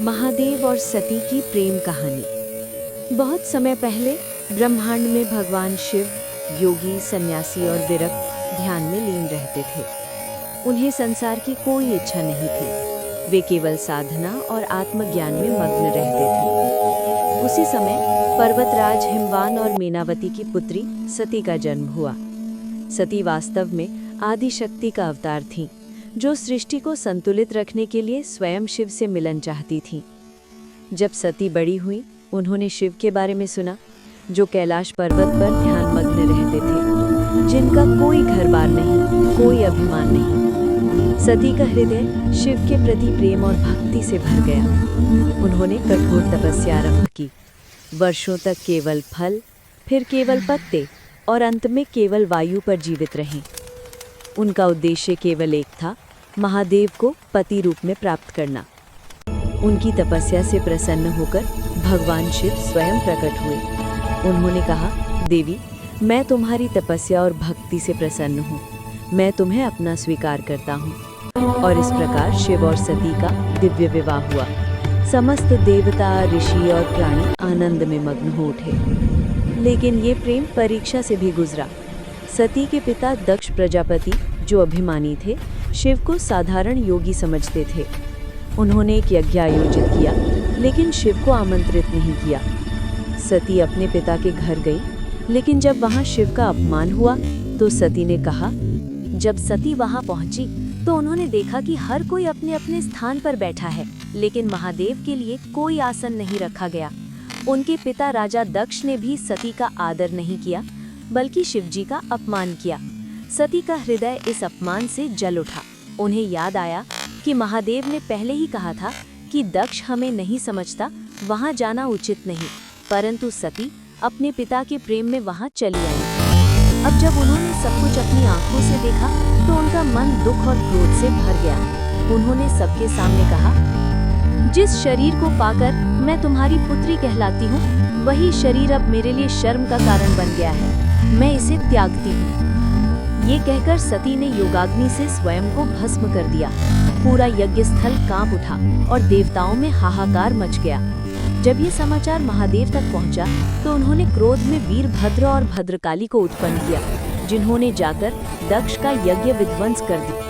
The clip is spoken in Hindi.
महादेव और सती की प्रेम कहानी। बहुत समय पहले ब्रह्मांड में भगवान शिव योगी, सन्यासी और विरक्त ध्यान में लीन रहते थे। उन्हें संसार की कोई इच्छा नहीं थी। वे केवल साधना और आत्मज्ञान में मग्न रहते थे। उसी समय पर्वतराज हिमवान और मेनावती की पुत्री सती का जन्म हुआ। सती वास्तव में आदि शक्ति का अवतार थीं, जो सृष्टि को संतुलित रखने के लिए स्वयं शिव से मिलन चाहती थीं। जब सती बड़ी हुई, उन्होंने शिव के बारे में सुना, जो कैलाश पर्वत पर ध्यानमग्न रहते थे, जिनका कोई घर-बार नहीं, कोई अभिमान नहीं। सती का हृदय शिव के प्रति प्रेम और भक्ति से भर गया। उन्होंने कठोर तपस्या आरंभ की। वर्षों तक केवल फल, फिर केवल पत्ते और अंत में केवल वायु पर जीवित रहें। उनका उद्देश्य केवल एक था, महादेव को पति रूप में प्राप्त करना। उनकी तपस्या से प्रसन्न होकर भगवान शिव स्वयं प्रकट हुए। उन्होंने कहा, देवी, मैं तुम्हारी तपस्या और भक्ति से प्रसन्न हूँ। मैं तुम्हें अपना स्वीकार करता हूँ। और इस प्रकार शिव और सती का दिव्य विवाह हुआ। समस्त देवता, ऋषि और प्राणी आनंद में मग्न हो उठे। लेकिन ये प्रेम परीक्षा से भी गुजरा। सती के पिता दक्ष प्रजापति, जो अभिमानी थे, शिव को साधारण योगी समझते थे। उन्होंने एक यज्ञ आयोजित किया, लेकिन शिव को आमंत्रित नहीं किया। सती अपने पिता के घर गई, लेकिन जब वहां शिव का अपमान हुआ तो सती ने कहा। जब सती वहां पहुंची तो उन्होंने देखा कि हर कोई अपने अपने स्थान पर बैठा है, लेकिन महादेव के लिए कोई आसन नहीं रखा गया। उनके पिता राजा दक्ष ने भी सती का आदर नहीं किया, बल्कि शिवजी का अपमान किया। सती का हृदय इस अपमान से जल उठा। उन्हें याद आया कि महादेव ने पहले ही कहा था कि दक्ष हमें नहीं समझता, वहां जाना उचित नहीं। परंतु सती अपने पिता के प्रेम में वहां चली आई। अब जब उन्होंने सब कुछ अपनी आंखों से देखा तो उनका मन दुख और क्रोध से भर गया। उन्होंने सबके सामने कहा, जिस शरीर को पाकर मैं तुम्हारी पुत्री कहलाती हूँ, वही शरीर अब मेरे लिए शर्म का कारण बन गया है। मैं इसे त्यागती हूँ। ये कहकर सती ने योगाग्नि से स्वयं को भस्म कर दिया। पूरा यज्ञ स्थल कांप उठा और देवताओं में हाहाकार मच गया। जब ये समाचार महादेव तक पहुंचा तो उन्होंने क्रोध में वीरभद्र और भद्रकाली को उत्पन्न किया, जिन्होंने जाकर दक्ष का यज्ञ विध्वंस कर दिया।